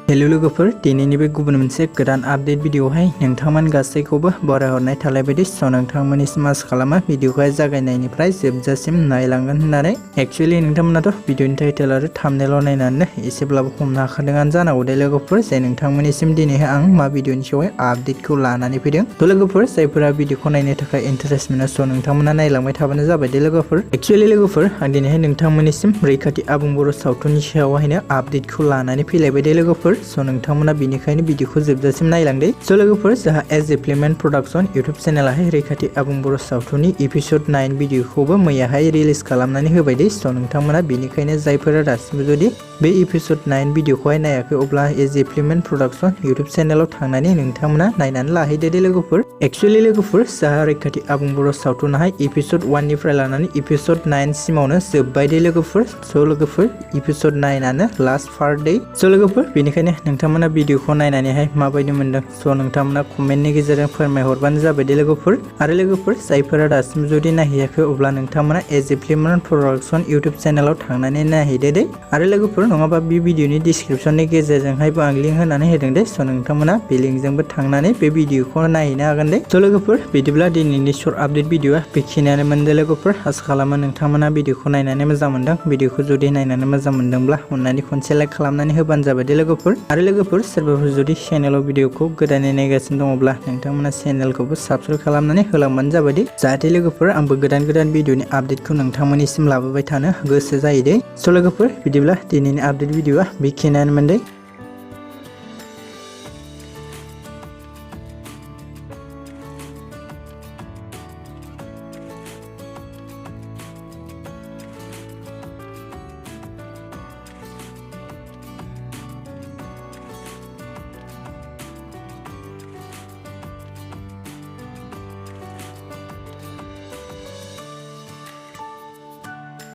Hello लोगोफोर दिनैनि बे गुबुन मोनसे गोदान आपडेट भिडिअहाय नोंथांमोन गासैखौबो बरायहरनाय थालाय बायदि नोंथांमोननिसिम आसा खालामो भिडिअखौहाय जागायनायनिफ्राय जोबजासिम नायलांगोन होननानै एक्चुअली नोंथांमोनाथ' भिडिअनि टाइटेल आरो थाम्बनेल नायनानै एसेब्लाबो हमनो हाखादोंआनो जानांगौ दे लोगोफोर जे नोंथांमोननिसिम दिनैहाय आं मा भिडिअनि सायावहाय आपडेटखौ लानानै फैदों थ' लोगोफोर जायफोरा भिडिअखौ नायनो थाखाय इन्टारेस्ट मोनो नोंथांमोना नायलांबाय थाबानो जाबाय दे लोगोफोर एक्चुअली लोगोफोर आं दिनैहाय नोंथांमोननिसिम रैखाथि आबुं बर' सावथुननि सायावहायनो आपडेटखौ लानानै फैलायबाय दे लोगोफोर नोंथांमोना बेनिखायनो भिडिअखौ जोबजासिम नायलांदो लोगोफोर जोंहा RWIKATHI प्रोडक्शन यूट्यूब चेनेलाहाय रैखाथि आबुं बर' सावथुननि एपिसोड 9 भिडिअखौबो मैयाहाय रिलिज खालामनानै होबाय दे नोंथांमोना बेनिखायनो जायफोरा दासिमबो जुदि बे एपिसोड 9 भिडिअखौहाय नायाखै अब्ला RWIKATHI प्रोडक्शन यूट्यूब चेनेलाव थांनानै नोंथांमोना नायनानै लाहैदो दे लोगोफोर एक्चुअली लोगोफोर जोंहा रैखाथि आबुं बर' सावथुनाहाय एपिसोड 1 निफ्राय लानानै एपिसोड 9 सिमावनो जोबबाय दे लोगोफोर लोगोफोर एपिसोड 9 आनो लास्ट पार्ट दे लोगोफोर बेनिखायनो नोंथांमोना भिडिअखौ नायनानैहाय माबायदि मोनदों नोंथांमोना कमेन्टनि गेजेरजों फोरमायहरबानो जाबाय दे लोगोफोर आरो लोगोफोर जायफोरा दासिम जुदि नायहैयाखै अब्ला नोंथांमोना RWIKATHि प्रोडक्शन यूट्यूब चेनेलाव थांनानै नायहैदो दे आरो लोगोफोर नङाबा बे भिडिअनि डिस्क्रिप्शननि गेजेरजोंहायबो आं लिंक होनानै होदों दे नोंथांमोना बे लिंकजोंबो थांनानै बे भिडिअखौ नायहैनो हागोन दे लोगोफोर बिदिब्ला दिनैनि शर्ट आपडेट भिडिअआ बेखिनियानो मोनदों लोगोफोर आसा खालामो नोंथांमोना भिडिअखौ नायनानै मोजां मोनदों भिडिअखौ जुदि नायनानै मोजां मोनदोंब्ला अननानै खनसे लाइक खालामनानै होबानो जाबाय दे लोगोफोर आरो लोगोफोर सोरबाफोर जुदि चेनेलाव भिडिअखौ गोदानै नायगासिनो दङब्ला नोंथांमोना चेनेलखौबो साबस्क्राइब खालामनानै होलांबानो जाबाय दे जाहाथे लोगोफोर आंबो गोदान भिडिअनि आपडेटखौ नोंथांमोननिसिम लाबोबाय थानो गोसो जायो दे लोगोफोर बिदिब्ला दिनैनि आपडेट भिडिअआ बेखिनियानो मोनदों।